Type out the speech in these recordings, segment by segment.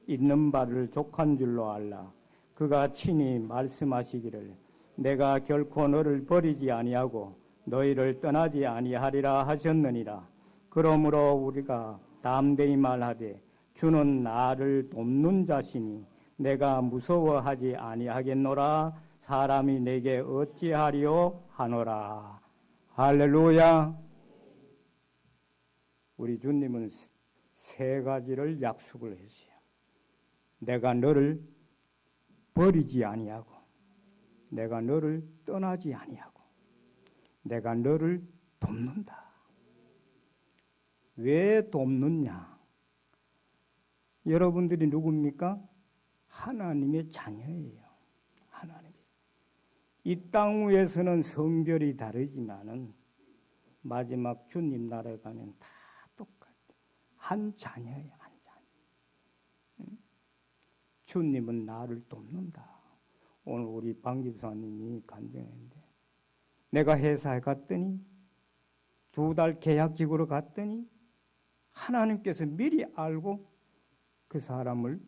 있는 바를 족한 줄로 알라. 그가 친히 말씀하시기를 내가 결코 너를 버리지 아니하고 너희를 떠나지 아니하리라 하셨느니라. 그러므로 우리가 담대히 말하되 주는 나를 돕는 자시니 내가 무서워하지 아니하겠노라. 사람이 내게 어찌하리요 하노라. 할렐루야. 우리 주님은 세 가지를 약속을 했어요. 내가 너를 버리지 아니하고, 내가 너를 떠나지 아니하고, 내가 너를 돕는다. 왜 돕느냐? 여러분들이 누굽니까? 하나님의 자녀예요. 하나님. 이 땅 위에서는 성별이 다르지만은 마지막 주님 나라에 가면 다 똑같아요. 한 자녀예요. 한 자녀. 주님은 나를 돕는다. 오늘 우리 방 집사님이 간증했는데 내가 회사에 갔더니 2달 계약직으로 갔더니 하나님께서 미리 알고 그 사람을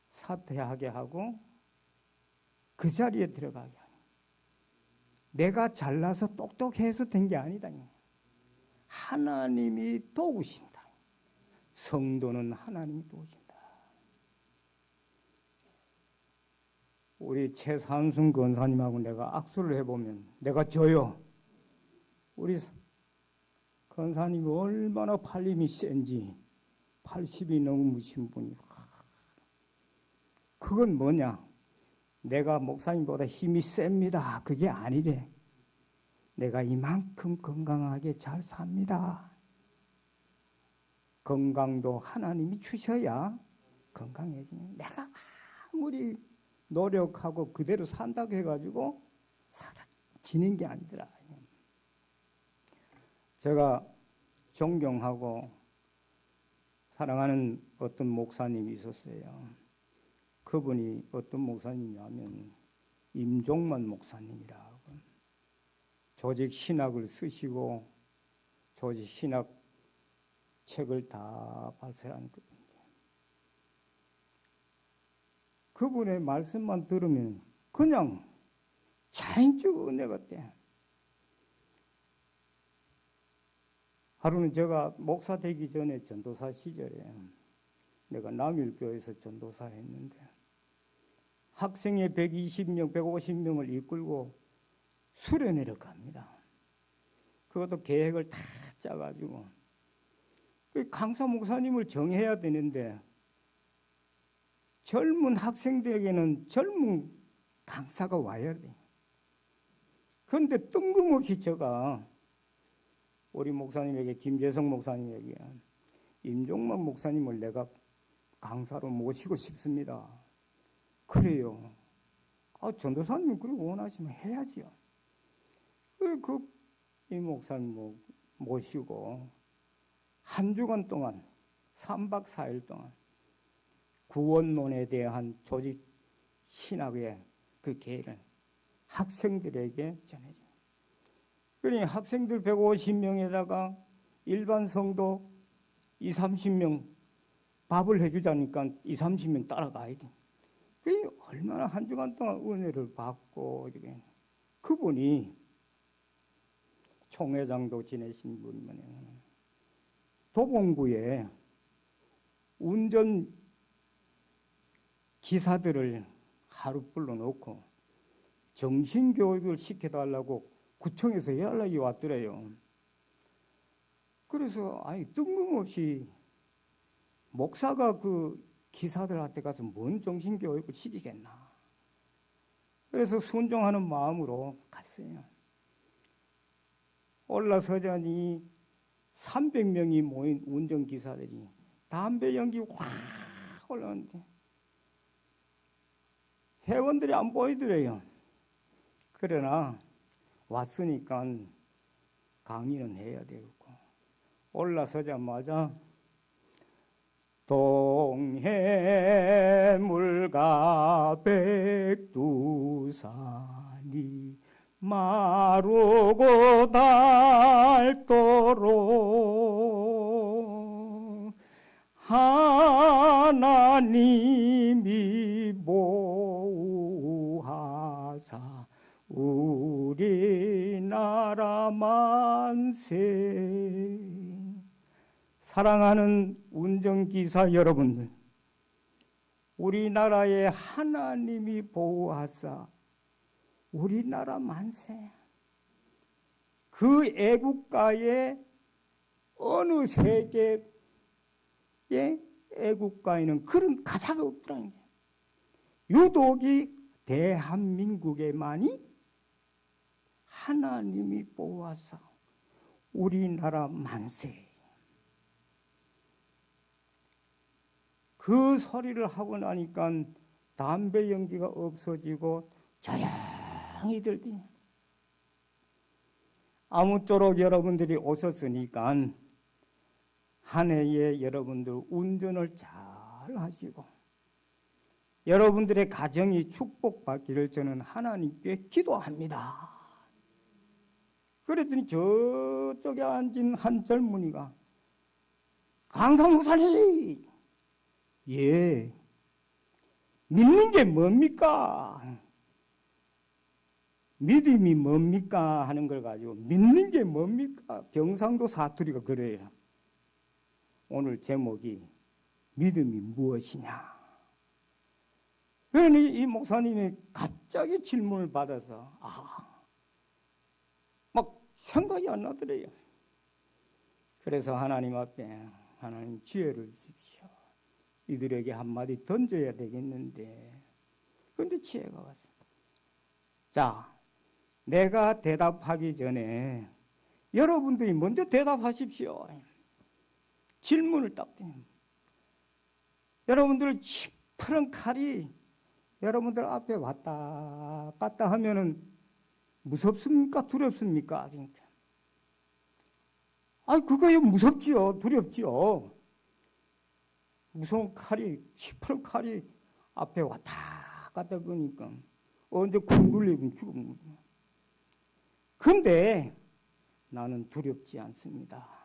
사퇴하게 하고 그 자리에 들어가게 하는. 내가 잘나서 똑똑해서 된 게 아니다. 하나님이 도우신다. 성도는 하나님이 도우신다. 우리 최산순 권사님하고 내가 악수를 해보면 내가 져요. 우리 권사님이 얼마나 팔림이 센지 80이 넘으신 분이. 그건 뭐냐? 내가 목사님보다 힘이 셉니다. 그게 아니래. 내가 이만큼 건강하게 잘 삽니다. 건강도 하나님이 주셔야 건강해지는. 내가 아무리 노력하고 그대로 산다고 해가지고 사라지는 게 아니더라. 제가 존경하고 사랑하는 어떤 목사님이 있었어요. 그분이 어떤 목사님이냐면 임종만 목사님이라고. 조직 신학을 쓰시고 조직 신학 책을 다 발표한 분인데 그분의 말씀만 들으면 그냥 자연적 은혜 같대. 하루는 제가 목사 되기 전에 전도사 시절에 내가 남일교에서 전도사 했는데 학생회 120명, 150명을 이끌고 수련회를 갑니다. 그것도 계획을 다 짜가지고 강사 목사님을 정해야 되는데 젊은 학생들에게는 젊은 강사가 와야 돼. 그런데 뜬금없이 제가 우리 목사님에게, 김재성 목사님에게 임종만 목사님을 내가 강사로 모시고 싶습니다. 그래요. 전도사님 그렇게 원하시면 해야지요. 이 목사님 모시고 한 주간 동안 3박 4일 동안 구원론에 대한 조직 신학의 그 계획을 학생들에게 전해줍니다. 그러니 학생들 150명에다가 일반 성도 20, 30명 밥을 해주자니까 20, 30명 따라가야 돼. 그게 얼마나 한 주간 동안 은혜를 받고 이렇게. 그분이 총회장도 지내신 분이면 도봉구에 운전 기사들을 하루 불러놓고 정신교육을 시켜달라고 구청에서 연락이 왔더래요. 그래서 뜬금없이 목사가 그 기사들한테 가서 뭔 정신교육을 시키겠나. 그래서 순종하는 마음으로 갔어요. 올라서자니 300명이 모인 운전기사들이 담배 연기 확 올라오는데 회원들이 안 보이더래요. 그러나 왔으니까 강의는 해야 되겠고 올라서자마자 동해물과 백두산이 마르고 닳도록 하나님이 보호하사 우리나라 만세. 사랑하는 운전기사 여러분들, 우리나라에 하나님이 보호하사 우리나라 만세. 그 애국가에 어느 세계의 애국가에는 그런 가사가 없더라는 거예요. 유독이 대한민국에만이 하나님이 보호하사 우리나라 만세. 그 소리를 하고 나니까 담배 연기가 없어지고 조용히 들더니 아무쪼록 여러분들이 오셨으니까 한 해에 여러분들 운전을 잘 하시고 여러분들의 가정이 축복받기를 저는 하나님께 기도합니다. 그랬더니 저쪽에 앉은 한 젊은이가 강성무사님, 예, 믿는 게 뭡니까? 믿음이 뭡니까? 하는 걸 가지고 믿는 게 뭡니까? 경상도 사투리가 그래요. 오늘 제목이 믿음이 무엇이냐? 그러니 이 목사님이 갑자기 질문을 받아서 막 생각이 안 나더래요. 그래서 하나님 앞에 하나님 지혜를 주십시오. 이들에게 한마디 던져야 되겠는데 그런데 지혜가 왔습니다. 자, 내가 대답하기 전에 여러분들이 먼저 대답하십시오. 질문을 딱 드립니다. 여러분들 시퍼런 칼이 여러분들 앞에 왔다 갔다 하면은 무섭습니까? 두렵습니까? 그러니까. 그거요 무섭지요, 두렵지요. 무서운 칼이, 시퍼런 칼이 앞에 왔다 갔다 그러니까 언제 쿵 눌리면 죽으면. 근데 나는 두렵지 않습니다.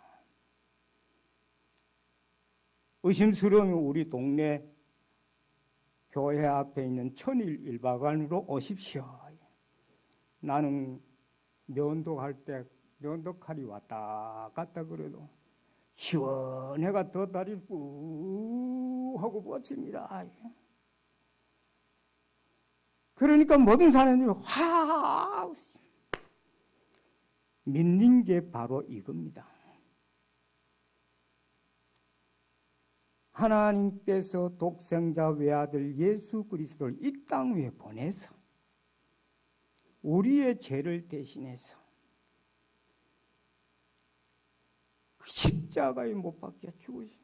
의심스러우면 우리 동네 교회 앞에 있는 천일 일박원으로 오십시오. 나는 면도할 때 면도칼이 왔다 갔다 그래도 시원해가 더 다리를 꾹 하고 뻗칩니다. 그러니까 모든 사람들이 화 믿는 게 바로 이겁니다. 하나님께서 독생자 외아들 예수 그리스도를 이 땅 위에 보내서 우리의 죄를 대신해서 그 십자가에 못 박혀 죽으신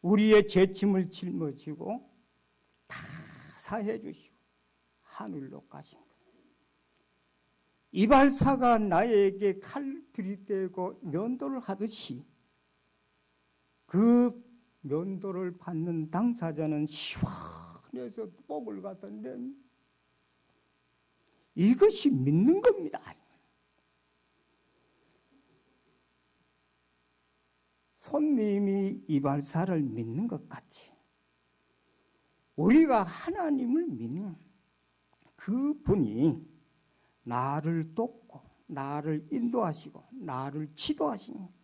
우리의 죄짐을 짊어지고 다 사해 주시고 하늘로 가신 거예요. 이발사가 나에게 칼 들이대고 면도를 하듯이 그 면도를 받는 당사자는 시원해서 복을 갖다 냅니다. 이것이 믿는 겁니다. 손님이 이발사를 믿는 것 같이 우리가 하나님을 믿는 그 분이 나를 돕고 나를 인도하시고 나를 지도하시는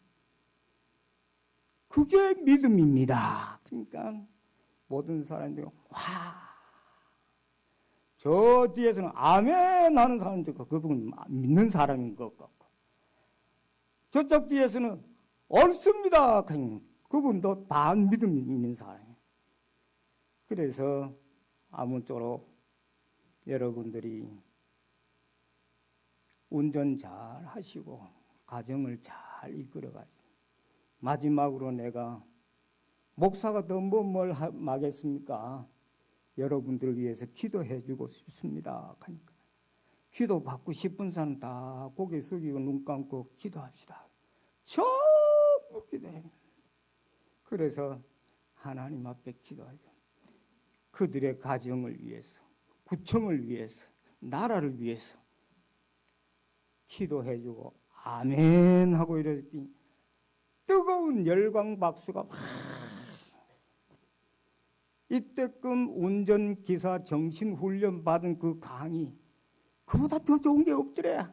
그게 믿음입니다. 그러니까 모든 사람들이 저 뒤에서는 아멘 하는 사람도 있고 그분 믿는 사람인 것 같고 저쪽 뒤에서는 옳습니다. 그분도 반 믿음 있는 사람이에요. 그래서 아무쪼록 여러분들이 운전 잘 하시고 가정을 잘 이끌어가지고 마지막으로 내가 목사가 더 뭘 하겠습니까? 여러분들을 위해서 기도해 주고 싶습니다. 그러니까 기도 받고 싶은 사람 다 고개 숙이고 눈 감고 기도합시다. 전부 기도해. 그래서 하나님 앞에 기도하죠. 그들의 가정을 위해서, 구청을 위해서, 나라를 위해서 기도해 주고 아멘 하고 이랬더니 뜨거운 열광 박수가 막 이때끔 운전기사 정신훈련 받은 그 강의, 그보다 더 좋은 게 없더래. 야,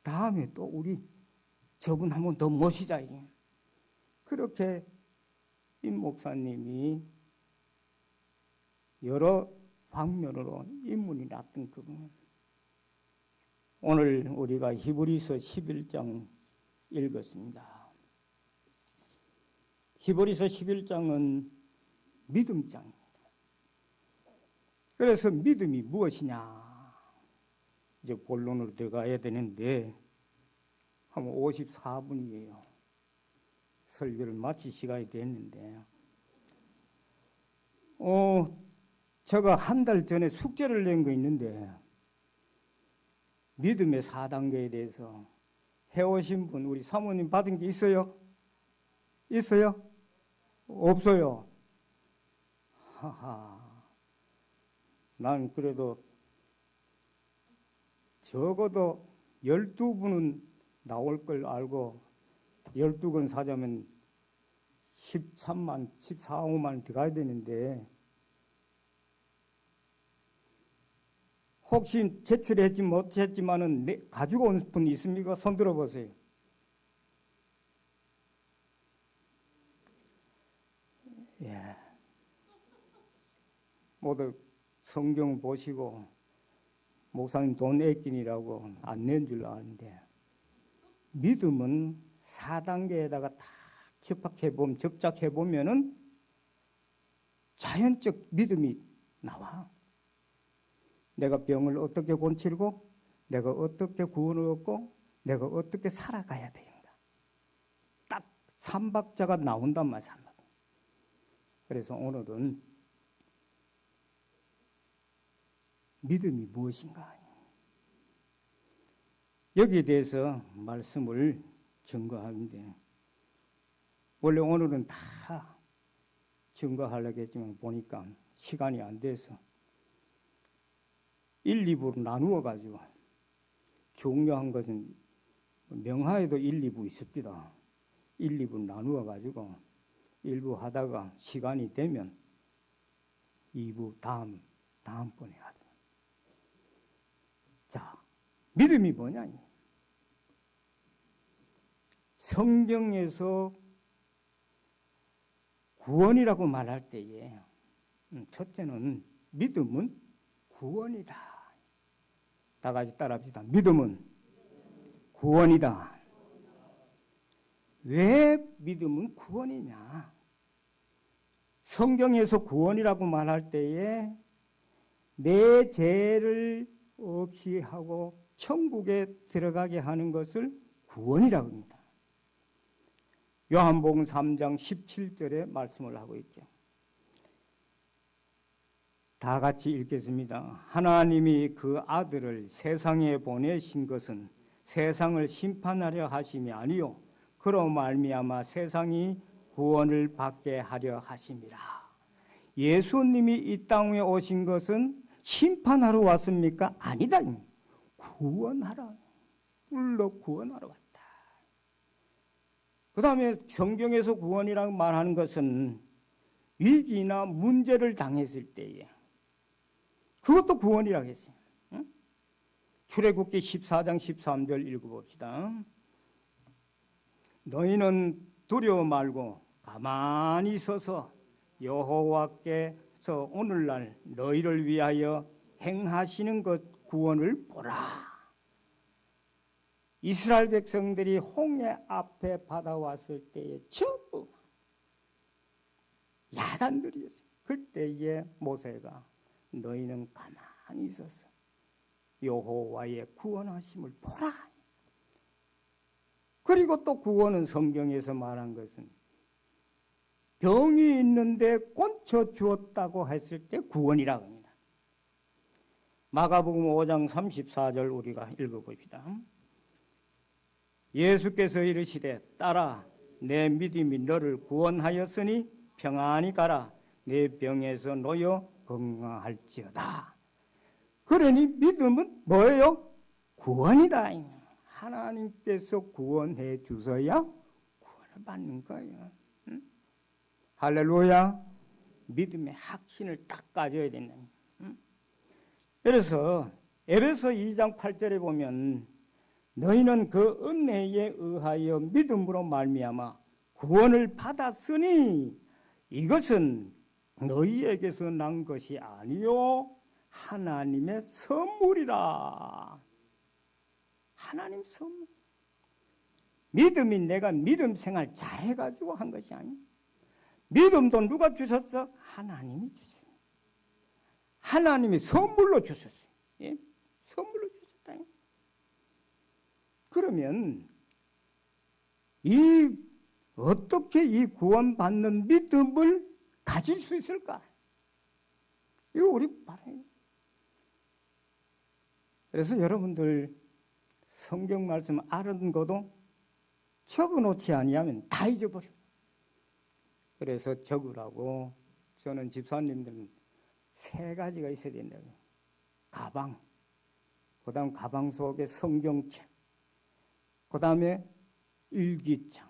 다음에 또 우리 저분 한 번 더 모시자. 그렇게 임 목사님이 여러 방면으로 인문이 났던 그분. 오늘 우리가 히브리서 11장 읽었습니다. 히브리서 11장은 믿음장입니다. 그래서 믿음이 무엇이냐? 이제 본론으로 들어가야 되는데 한 54분이에요. 설교를 마칠 시간이 됐는데 제가 한 달 전에 숙제를 낸 거 있는데 믿음의 4단계에 대해서 해오신 분 우리 사모님 받은 게 있어요? 있어요? 없어요? 하하, 난 그래도 적어도 12분은 나올 걸 알고 12권 사자면 13만, 14, 5만 들어가야 되는데 혹시 제출하지 못했지만은 가지고 온 분 있습니까? 손 들어보세요. 예. 모두 성경 보시고 목사님 돈 애끼니라고 안 낸 줄 아는데 믿음은 4단계에다가 다 접착해보면은 자연적 믿음이 나와. 내가 병을 어떻게 고치고 내가 어떻게 구원을 얻고 내가 어떻게 살아가야 됩니다. 딱 3박자가 나온단 말이야. 그래서 오늘은 믿음이 무엇인가? 여기에 대해서 말씀을 증거하는데 원래 오늘은 다 증거하려고 했지만 보니까 시간이 안 돼서 1, 2부로 나누어 가지고 중요한 것은 명하에도 1, 2부 있습니다. 1, 2부 나누어 가지고 1부 하다가 시간이 되면 2부 다음번에 하자. 자, 믿음이 뭐냐? 성경에서 구원이라고 말할 때에 첫째는 믿음은 구원이다. 다 같이 따라합시다. 믿음은 구원이다. 왜 믿음은 구원이냐? 성경에서 구원이라고 말할 때에 내 죄를 없이 하고 천국에 들어가게 하는 것을 구원이라고 합니다. 요한복음 3장 17절에 말씀을 하고 있죠. 다 같이 읽겠습니다. 하나님이 그 아들을 세상에 보내신 것은 세상을 심판하려 하심이 아니요 그로 말미암아 세상이 구원을 받게 하려 하심이라. 예수님이 이 땅에 오신 것은 심판하러 왔습니까? 아니다. 구원하러, 불러 구원하러 왔다. 그 다음에 성경에서 구원이라고 말하는 것은 위기나 문제를 당했을 때에 그것도 구원이라고 했어요. 응? 출애굽기 14장 13절 읽어봅시다. 너희는 두려워 말고 가만히 서서 여호와께서 오늘날 너희를 위하여 행하시는 것 구원을 보라. 이스라엘 백성들이 홍해 앞에 받아왔을 때에 전부 야단들이었어요. 그때에 모세가 너희는 가만히 있어서 여호와의 구원하심을 보라. 그리고 또 구원은 성경에서 말한 것은 병이 있는데 꼰쳐 주었다고 했을 때 구원이라고 합니다. 마가복음 5장 34절 우리가 읽어봅시다. 예수께서 이르시되 딸아 내 믿음이 너를 구원하였으니 평안히 가라. 내 병에서 놓여 건강할지어다. 그러니 믿음은 뭐예요? 구원이다. 하나님께서 구원해 주셔야 구원을 받는 거예요. 응? 할렐루야. 믿음의 확신을 딱 가져야 된다. 그래서 에베소 2장 8절에 보면 너희는 그 은혜에 의하여 믿음으로 말미암아 구원을 받았으니 이것은 너희에게서 난 것이 아니요 하나님의 선물이라. 하나님 선물. 믿음이 내가 믿음 생활 잘해가지고 한 것이 아니야. 믿음도 누가 주셨어? 하나님이 주셨어. 하나님이 선물로 주셨어요. 예? 선물로 주셨다. 그러면 어떻게 이 구원받는 믿음을 가질 수 있을까? 이거 우리 바라요. 그래서 여러분들 성경 말씀 아는 것도 적어놓지 아니하면 다 잊어버려. 그래서 적으라고 저는 집사님들은 3가지가 있어야 된다고. 가방, 그 다음 가방 속에 성경책, 그 다음에 일기장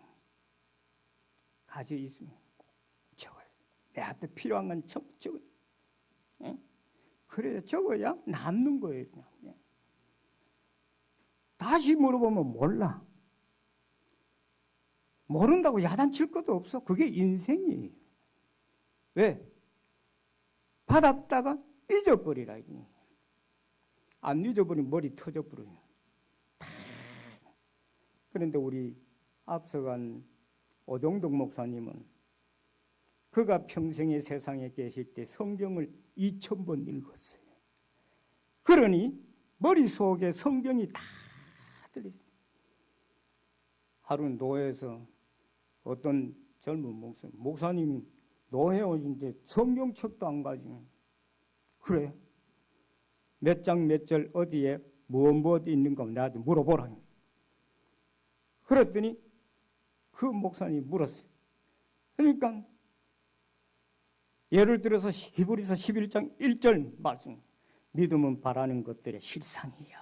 가지고 있으면 적어요. 내한테 필요한 건 적어요. 예? 그래야 적어야 남는 거예요. 그냥. 다시 물어보면 몰라. 모른다고 야단칠 것도 없어. 그게 인생이에요. 왜? 받았다가 잊어버리라. 안 잊어버리면 머리 터져버려요. 그런데 우리 앞서간 오정덕 목사님은 그가 평생에 세상에 계실 때 성경을 2000번 읽었어요. 그러니 머릿속에 성경이 다 들리죠. 하루 노회에서 어떤 젊은 목사님이 노회 오신데 성경책도 안 가지고 그래 몇 장 몇 절 어디에 무엇 있는가 나한테 물어보라. 그랬더니 그 목사님이 물었어요. 그러니까 예를 들어서 히브리서 11장 1절 말씀, 믿음은 바라는 것들의 실상이요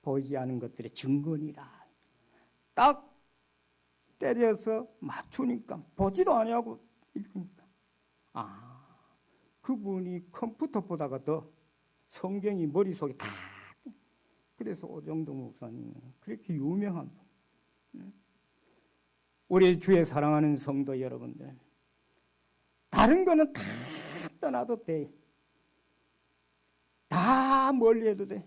보이지 않은 것들의 증거니라. 딱 때려서 맞추니까 보지도 아니하고 읽으니까 그분이 컴퓨터보다가 더 성경이 머릿속에 다. 그래서 오정동 목사님 그렇게 유명한 분. 우리 주의 사랑하는 성도 여러분들, 다른 거는 다 떠나도 돼. 다 멀리해도 돼.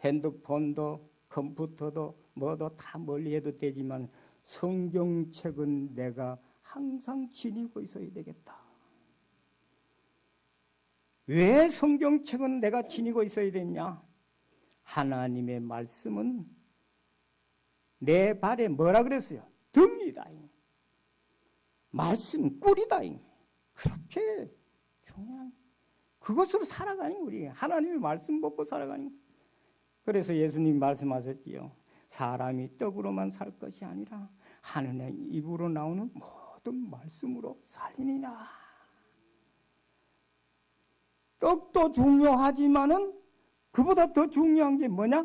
핸드폰도 컴퓨터도 뭐도 다 멀리해도 되지만 성경책은 내가 항상 지니고 있어야 되겠다. 왜 성경책은 내가 지니고 있어야 되냐? 하나님의 말씀은 내 발에 뭐라 그랬어요? 등이다. 말씀 꿀이다. 그렇게 중요한 그것으로 살아가는 우리 하나님의 말씀 먹고 살아가는. 그래서 예수님 말씀하셨지요. 사람이 떡으로만 살 것이 아니라 하늘의 입으로 나오는 모든 말씀으로 살리니라. 떡도 중요하지만은 그보다 더 중요한 게 뭐냐?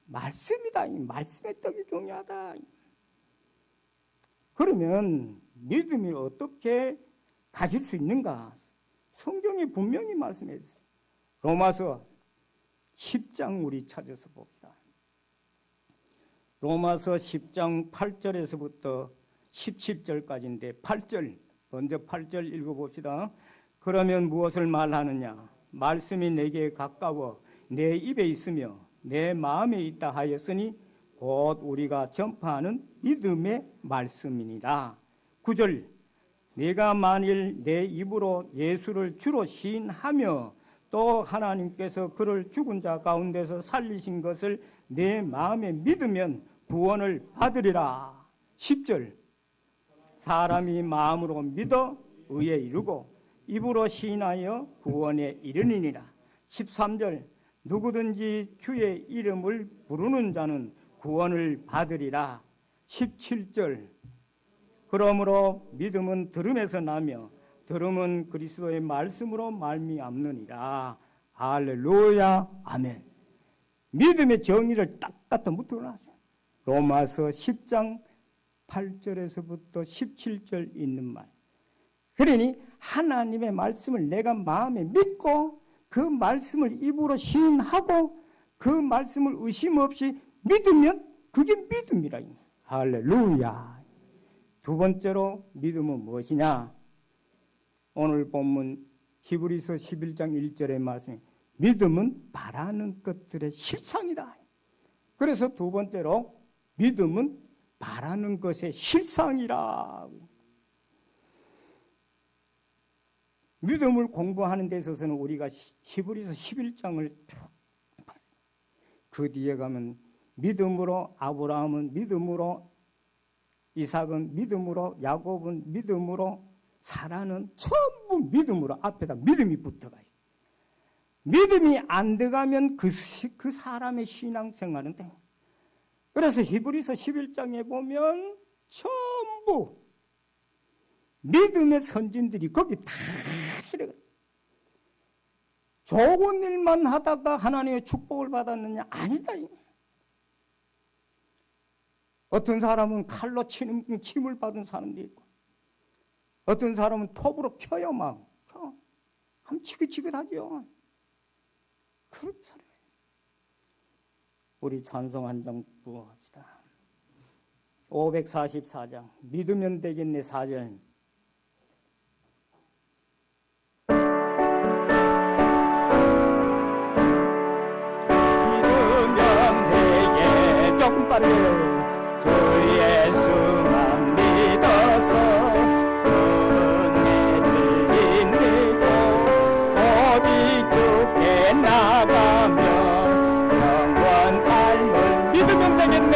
말씀이다. 이 말씀의 떡이 중요하다. 그러면 믿음이 어떻게 가질 수 있는가? 성경이 분명히 말씀했어요. 로마서 10장 우리 찾아서 봅시다. 로마서 10장 8절에서부터 17절까지인데 8절, 먼저 8절 읽어봅시다. 그러면 무엇을 말하느냐? 말씀이 내게 가까워 내 입에 있으며 내 마음에 있다 하였으니 곧 우리가 전파하는 믿음의 말씀이니라. 9절, 내가 만일 내 입으로 예수를 주로 시인하며 또 하나님께서 그를 죽은 자 가운데서 살리신 것을 내 마음에 믿으면 구원을 받으리라. 10절, 사람이 마음으로 믿어 의에 이르고 입으로 시인하여 구원에 이르니라. 13절, 누구든지 주의 이름을 부르는 자는 구원을 받으리라. 17절, 그러므로 믿음은 들음에서 나며 들음은 그리스도의 말씀으로 말미암느니라. 할렐루야, 아멘. 믿음의 정의를 딱 갖다 묶어놨어요. 로마서 10장 8절에서부터 17절 있는 말. 그러니 하나님의 말씀을 내가 마음에 믿고 그 말씀을 입으로 시인하고 그 말씀을 의심 없이 믿으면 그게 믿음이라. 할렐루야. 두 번째로 믿음은 무엇이냐? 오늘 본문 히브리서 11장 1절의 말씀이 믿음은 바라는 것들의 실상이다. 그래서 두 번째로 믿음은 바라는 것의 실상이라. 믿음을 공부하는 데 있어서는 우리가 히브리서 11장을 쭉 그 뒤에 가면 믿음으로 아브라함은 믿음으로 이삭은 믿음으로 야곱은 믿음으로 사라는 전부 믿음으로 앞에다 믿음이 붙어가요. 믿음이 안 들어가면 그 사람의 신앙생활은 돼. 그래서 히브리서 11장에 보면 전부 믿음의 선진들이 거기 다 들어가요. 좋은 일만 하다가 하나님의 축복을 받았느냐? 아니다. 어떤 사람은 칼로 침을 받은 사람도 있고 어떤 사람은 톱으로 쳐요. 막 참 지긋지긋하죠. 그렇게 살아요. 우리 찬송 한 장 부어합시다. 544장 믿으면 되겠네 4절. 주 예수만 믿어서 은혜를 인리고 오직 주께 나가며 영원 삶을 믿으면 되겠네.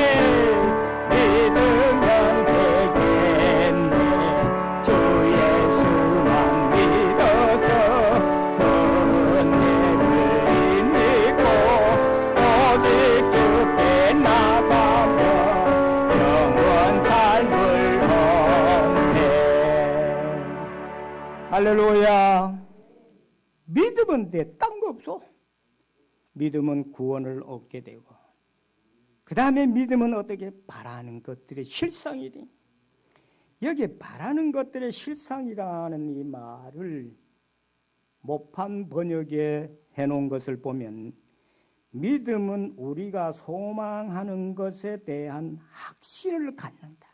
믿으면 되겠네. 주 예수만 믿어서 은혜를 인리고 오직 주께 나가며 할렐루야. 믿음은 돼. 딴 거 없어. 믿음은 구원을 얻게 되고 그 다음에 믿음은 어떻게? 바라는 것들의 실상이 돼. 여기에 바라는 것들의 실상이라는 이 말을 모판 번역에 해놓은 것을 보면 믿음은 우리가 소망하는 것에 대한 확신을 갖는다.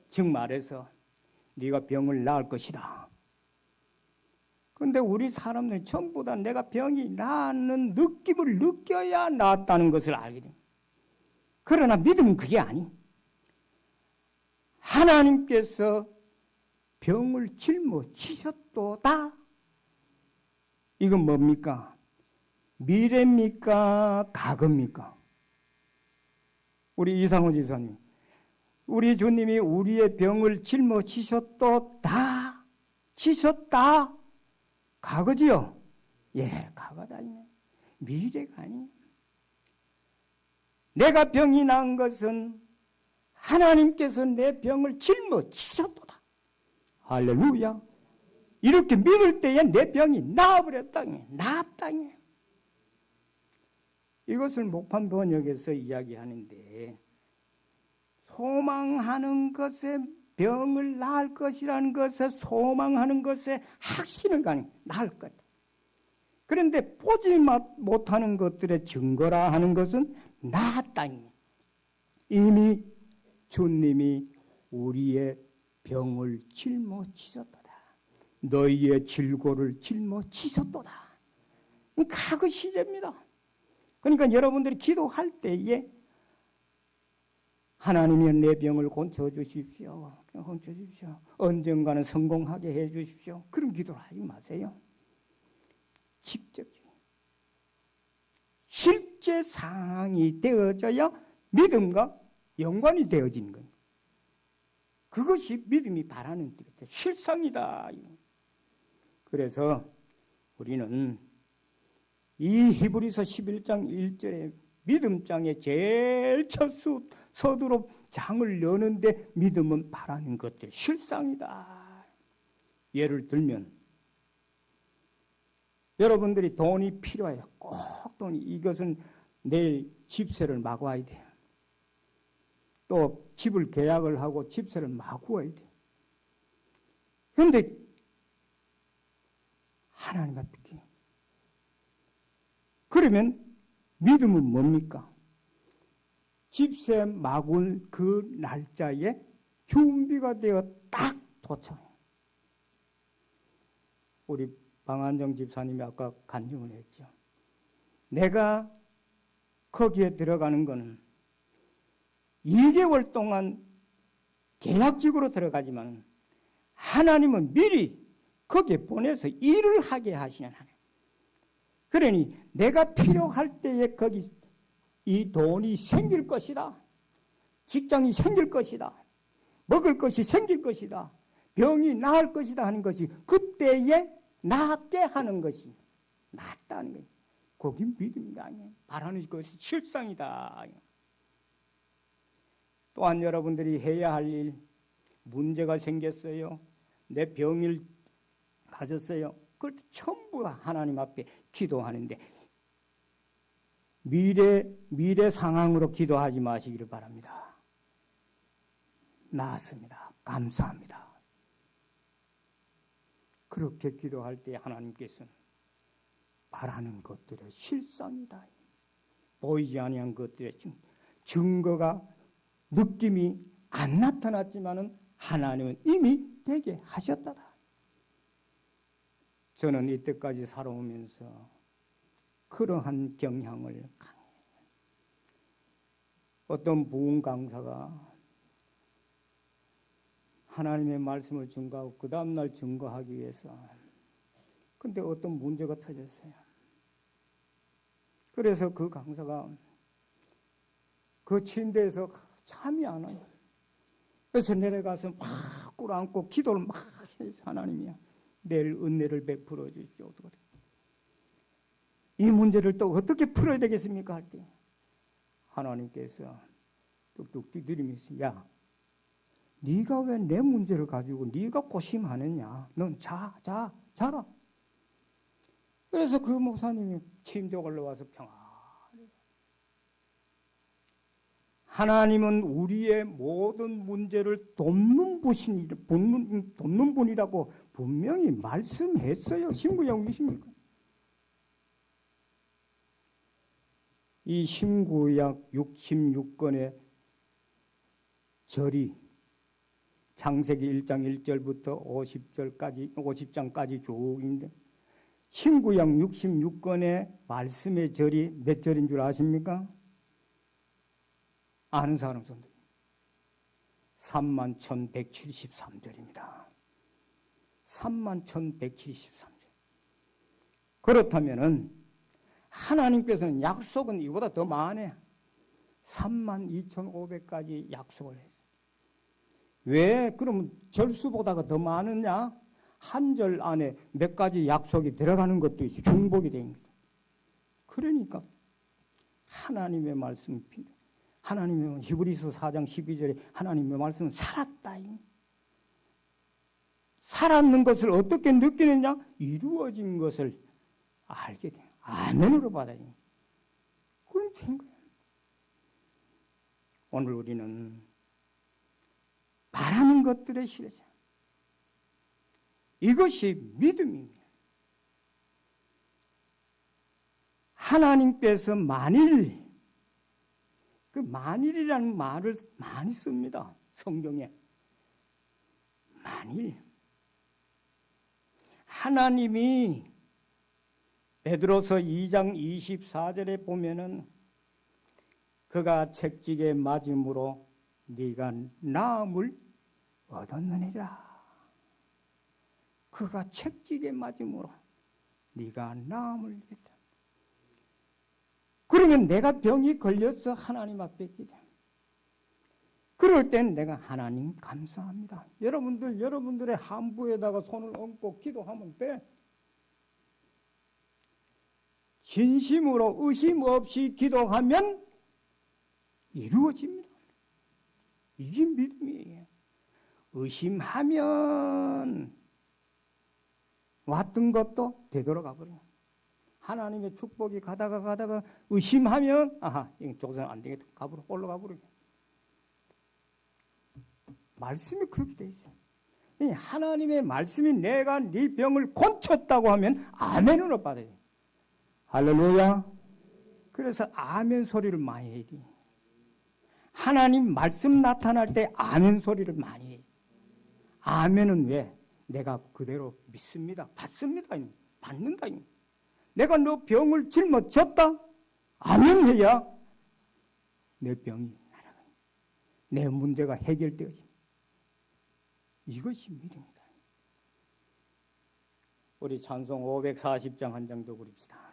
즉 말해서 네가 병을 나을 것이다. 그런데 우리 사람들이 전부 다 내가 병이 나는 느낌을 느껴야 나았다는 것을 알게 됩니다. 그러나 믿음은 그게 아니. 하나님께서 병을 짊어지셨도다. 이건 뭡니까? 미래입니까? 과거입니까? 우리 이상호 지사님, 우리 주님이 우리의 병을 짊어지셨도다. 지셨다. 과거지요? 예, 과거다. 미래가 아니에요. 내가 병이 난 것은 하나님께서 내 병을 짊어지셨도다. 할렐루야. 이렇게 믿을 때에 내 병이 나아버렸다. 나았다. 이것을 목판 번역에서 이야기하는데 소망하는 것에 병을 나을 것이라는 것에 소망하는 것에 확신을 가는 나을 것. 그런데 보지 못하는 것들의 증거라 하는 것은 나았다. 이미 주님이 우리의 병을 짊어지셨도다. 너희의 질고를 짊어지셨도다. 과거 시제입니다. 그러니까 여러분들이 기도할 때에 하나님이 내 병을 고쳐주십시오. 고쳐주십시오. 언젠가는 성공하게 해주십시오. 그런 기도를 하지 마세요. 직접적인 실제 상황이 되어져야 믿음과 연관이 되어지는 겁니다. 그것이 믿음이 바라는 실상이다. 그래서 우리는 이 히브리서 11장 1절에 믿음장에 제일 첫 서두로 장을 여는데 믿음은 바라는 것들 실상이다. 예를 들면 여러분들이 돈이 필요해요. 꼭 돈이. 이것은 내일 집세를 마구 와야 돼요. 또 집을 계약을 하고 집세를 마구 와야 돼요. 그런데 하나님 앞에 기도. 그러면 믿음은 뭡니까? 집세 마군 그 날짜에 준비가 되어 딱 도착해요. 우리 방한정 집사님이 아까 간증을 했죠. 내가 거기에 들어가는 거는 2개월 동안 계약직으로 들어가지만 하나님은 미리 거기에 보내서 일을 하게 하시는 하나님. 그러니 내가 필요할 때에 거기 이 돈이 생길 것이다. 직장이 생길 것이다. 먹을 것이 생길 것이다. 병이 나을 것이다 하는 것이 그때에 낫게 하는 것이 낫다는 거예요. 거기 믿음이 아니에요. 바라는 것이 실상이다. 또한 여러분들이 해야 할 일, 문제가 생겼어요. 내 병을 가졌어요. 그걸 전부 하나님 앞에 기도하는데 미래 상황으로 기도하지 마시기를 바랍니다. 나았습니다. 감사합니다. 그렇게 기도할 때 하나님께서는 바라는 것들의 실상이다. 보이지 아니한 것들의 증거가 느낌이 안 나타났지만은 하나님은 이미 되게 하셨다다. 저는 이때까지 살아오면서 그러한 경향을 강해요. 어떤 부흥 강사가 하나님의 말씀을 증거하고 그 다음날 증거하기 위해서 근데 어떤 문제가 터졌어요. 그래서 그 강사가 그 침대에서 잠이 안 와요. 그래서 내려가서 막 꿇어앉고 기도를 막 해서 하나님이야 내일 은혜를 베풀어 주십시오. 이 문제를 또 어떻게 풀어야 되겠습니까? 할 때 하나님께서 뚝뚝 두드리면서 야 네가 왜 내 문제를 가지고 네가 고심하느냐. 넌 자라. 그래서 그 목사님이 침대에 올라와서 평안히 하나님은 우리의 모든 문제를 돕는 분이라고 분명히 말씀했어요. 신구약 믿습니까? 이 신구약 66권의 절이 창세기 1장 1절부터 50장까지 쭉 있는데 신구약 66권의 말씀의 절이 몇 절인 줄 아십니까? 아는 사람 손 들어요. 31,173절입니다. 31,173절. 그렇다면은 하나님께서는 약속은 이보다 더 많아요. 32,500가지 약속을 했어요. 왜 그러면 절수보다가 더 많으냐? 한 절 안에 몇 가지 약속이 들어가는 것도 있어요. 중복이 된 거예요. 그러니까 하나님의 말씀이 필요해요. 하나님의 히브리서 4장 12절에 하나님의 말씀은 살았다. 살았는 것을 어떻게 느끼느냐? 이루어진 것을 알게 돼요. 아멘으로 받아요. 그럼 된 거예요. 오늘 우리는 바라는 것들의 실상. 이것이 믿음입니다. 하나님께서 만일, 그 만일이라는 말을 많이 씁니다. 성경에. 만일. 하나님이 베드로서 2장 24절에 보면은 그가 채찍에 맞음으로 네가 나음을 얻었느니라. 그가 채찍에 맞음으로 네가 나음을 얻었다. 그러면 내가 병이 걸려서 하나님 앞에 기도. 그럴 땐 내가 하나님 감사합니다. 여러분들의 함부에다가 손을 얹고 기도하면 돼. 진심으로 의심 없이 기도하면 이루어집니다. 이게 믿음이에요. 의심하면 왔던 것도 되돌아가 버려요. 하나님의 축복이 가다가 의심하면 아하 이쪽은 안 되겠다. 올라가 버려요. 말씀이 그렇게 돼 있어요. 이 하나님의 말씀이 내가 네 병을 고쳤다고 하면 아멘으로 받아요. 할렐루야. 그래서 아멘 소리를 많이 해야 돼. 하나님 말씀 나타날 때 아멘 소리를 많이 해. 아멘은 왜? 내가 그대로 믿습니다. 받습니다. 받는다. 내가 너 병을 짊어졌다. 아멘 해야 내 병이 날아가. 내 문제가 해결되어지. 이것이 믿음이다. 우리 찬송 540장 한 장 더 부릅시다.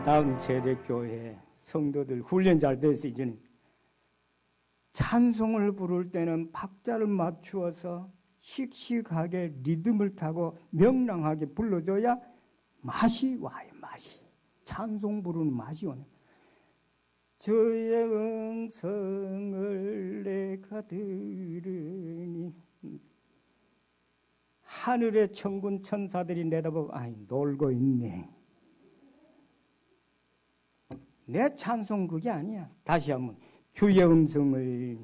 다음 세대 교회 성도들 훈련 잘 돼서 이제는 찬송을 부를 때는 박자를 맞추어서 씩씩하게 리듬을 타고 명랑하게 불러줘야 맛이 와요. 맛이. 찬송 부르는 맛이 오네. 주의 음성을 내가 들으니 하늘의 천군 천사들이 내다보고 아이 놀고 있네. 내 찬송 그게 아니야. 다시 한번 주의 음성을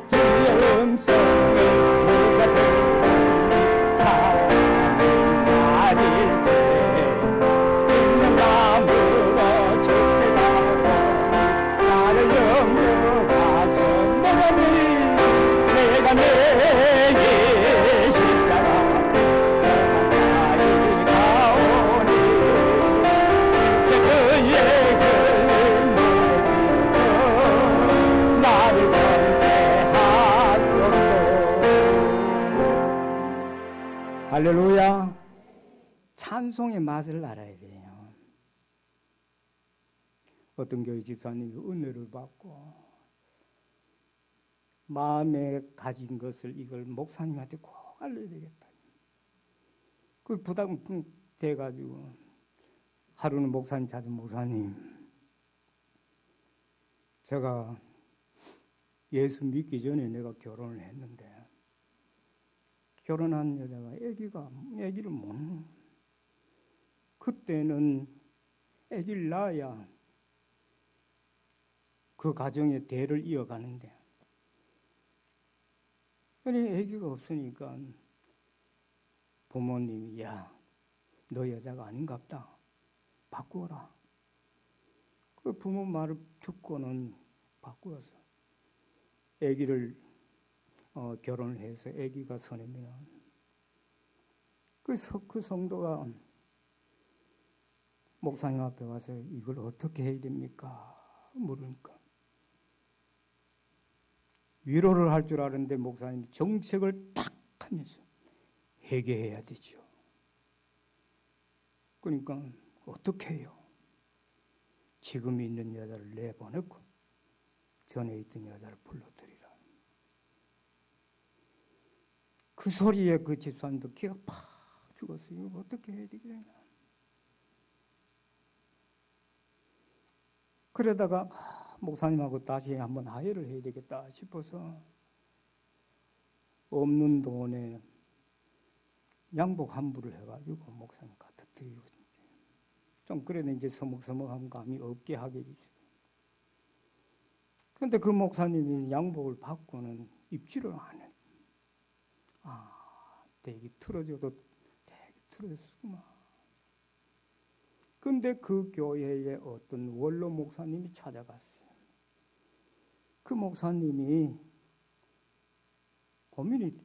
주의 음성을 누가 들으니 사랑은 나릴세 있는 마음으로 죽게 가고 나를 영접하소. 내가 내 십자가 할렐루야. 찬송의 맛을 알아야 돼요. 어떤 교회 집사님이 은혜를 받고 마음에 가진 것을 이걸 목사님한테 꼭 알려야 되겠다. 그 부담 돼가지고 하루는 목사님 찾아 목사님 제가 예수 믿기 전에 내가 결혼을 했는데 결혼한 여자가 아기를 못 낳아. 그때는 아기를 낳아야 그 가정의 대를 이어가는데 근데 아기가 없으니까 부모님이 야, 너 여자가 아닌갑다. 바꾸어라. 그 부모 말을 듣고는 바꾸어서 아기를 결혼을 해서 아기가 선이면 그 성도가 목사님 앞에 와서 이걸 어떻게 해야 됩니까? 물으니까 위로를 할 줄 아는데 목사님이 정책을 탁 하면서 회개해야 되죠. 그러니까 어떻게 해요? 지금 있는 여자를 내보내고 전에 있던 여자를 불러들이라. 그 소리에 그 집사님도 기가 팍 죽었어요. 이거 어떻게 해야 되겠냐. 그러다가 목사님하고 다시 한번 화해를 해야 되겠다 싶어서 없는 돈에 양복 환불을 해가지고 목사님 갖다 드리고 좀 그래도 이제 서먹서먹한 감이 없게 하게 되죠. 그런데 그 목사님이 양복을 받고는 입지를 안 해. 되게 틀어져도 되게 틀어졌구만. 근데 그 교회에 어떤 원로 목사님이 찾아갔어요. 그 목사님이 고민이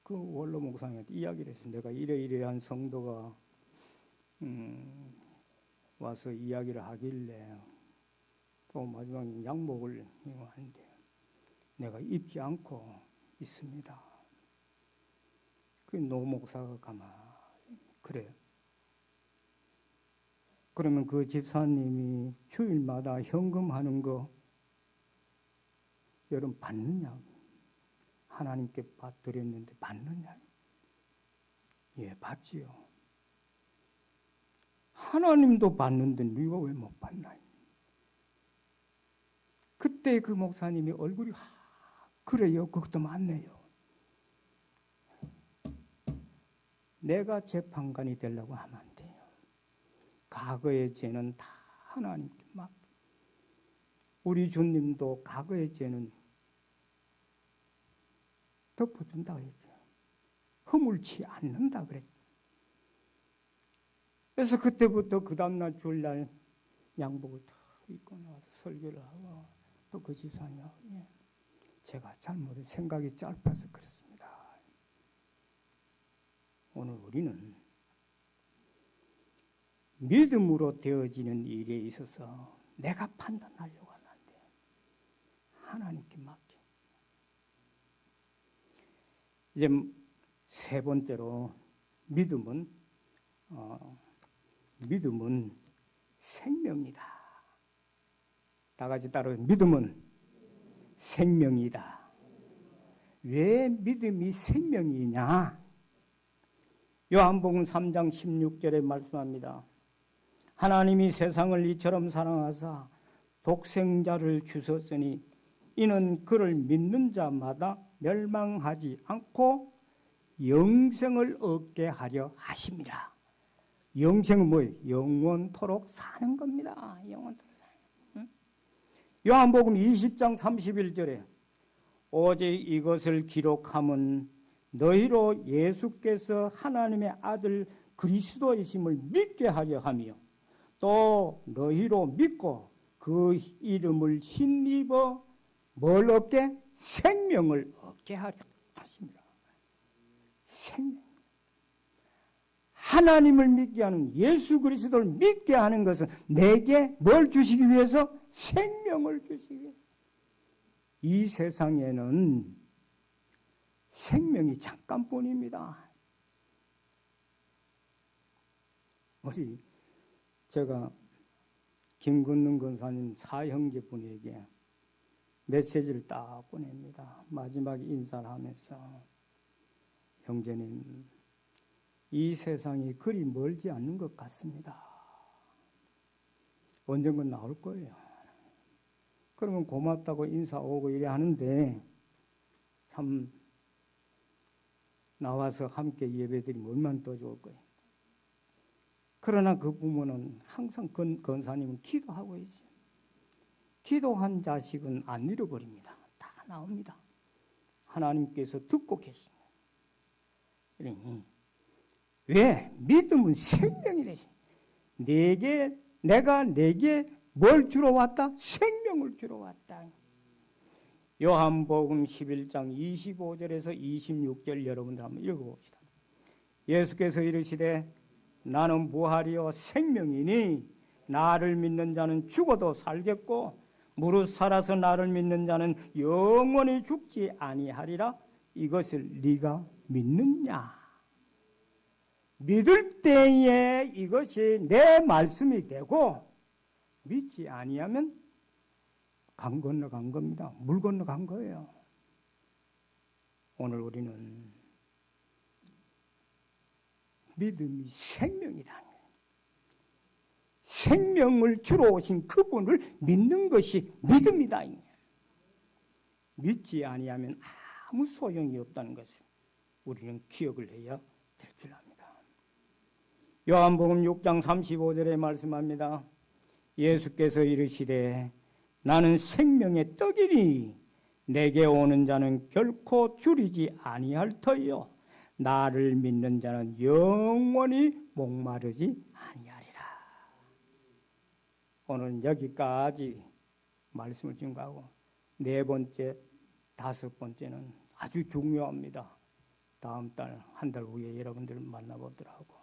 그 원로 목사님한테 이야기를 했어요. 내가 이래이래한 성도가 와서 이야기를 하길래 또 마지막에 양복을 하는데 내가 입지 않고 있습니다. 그 노 목사가 가만히 그래요. 그러면 그 집사님이 주일마다 현금하는 거 여러분 받느냐? 하나님께 드렸는데 받느냐? 예, 받지요. 하나님도 받는데 네가 왜 못 받나? 그때 그 목사님이 얼굴이 그래요. 그것도 맞네요. 내가 재판관이 되려고 하면 안 돼요. 과거의 죄는 다 하나님께 맡겨. 우리 주님도 과거의 죄는 덮어준다고 했죠. 허물치 않는다 그랬죠. 그래서 그때부터 그 다음날 주일날 양복을 다 입고 나와서 설교를 하고 또 그 집사님하고 제가 잘못 생각이 짧아서 그렇습니다. 오늘 우리는 믿음으로 되어지는 일에 있어서 내가 판단하려고 하면 안 돼요. 하나님께 맡겨. 이제 세 번째로 믿음은 생명이다. 다 같이 따라요. 믿음은 생명이다. 왜 믿음이 생명이냐? 요한복음 3장 16절에 말씀합니다. 하나님이 세상을 이처럼 사랑하사 독생자를 주셨으니 이는 그를 믿는 자마다 멸망하지 않고 영생을 얻게 하려 하심이라. 영생은 뭐예요? 영원토록 사는 겁니다. 영원토록 사는 거예요. 요한복음 20장 31절에 오직 이것을 기록함은 너희로 예수께서 하나님의 아들 그리스도이심을 믿게 하려 하며 또 너희로 믿고 그 이름을 힘입어 뭘 얻게? 생명을 얻게 하려 하십니다. 생명. 하나님을 믿게 하는 예수 그리스도를 믿게 하는 것은 내게 뭘 주시기 위해서? 생명을 주시기 위해서. 이 세상에는 생명이 잠깐뿐입니다. 어디 제가 김근능 권사님 사형제분에게 메시지를 딱 보냅니다. 마지막에 인사를 하면서 형제님, 이 세상이 그리 멀지 않는 것 같습니다. 언젠간 나올 거예요. 그러면 고맙다고 인사 오고 이래 하는데 참 나와서 함께 예배드리면 얼마나 더 좋을 거예요. 그러나 그 부모는 항상 권사님은 기도하고 있어요. 기도한 자식은 안 잃어버립니다. 다 나옵니다. 하나님께서 듣고 계십니다. 그러니 왜? 믿음은 생명이 되시. 내가 내게 뭘 주러 왔다? 생명을 주러 왔다. 요한복음 11장 25절에서 26절 여러분들 한번 읽어봅시다. 예수께서 이르시되 나는 부활이요 생명이니 나를 믿는 자는 죽어도 살겠고 무릇 살아서 나를 믿는 자는 영원히 죽지 아니하리라. 이것을 네가 믿느냐? 믿을 때에 이것이 내 말씀이 되고 믿지 아니하면 강 건너간 겁니다. 물 건너간 거예요. 오늘 우리는 믿음이 생명이다. 생명을 주러 오신 그분을 믿는 것이 믿음이다. 믿지 아니하면 아무 소용이 없다는 것을 우리는 기억을 해야 될 줄 압니다. 요한복음 6장 35절에 말씀합니다. 예수께서 이르시되 나는 생명의 떡이니 내게 오는 자는 결코 줄이지 아니할 터이요 나를 믿는 자는 영원히 목마르지 아니하리라. 오늘은 여기까지 말씀을 증거하고 네 번째, 다섯 번째는 아주 중요합니다. 다음 달, 한 달 후에 여러분들을 만나보도록 하고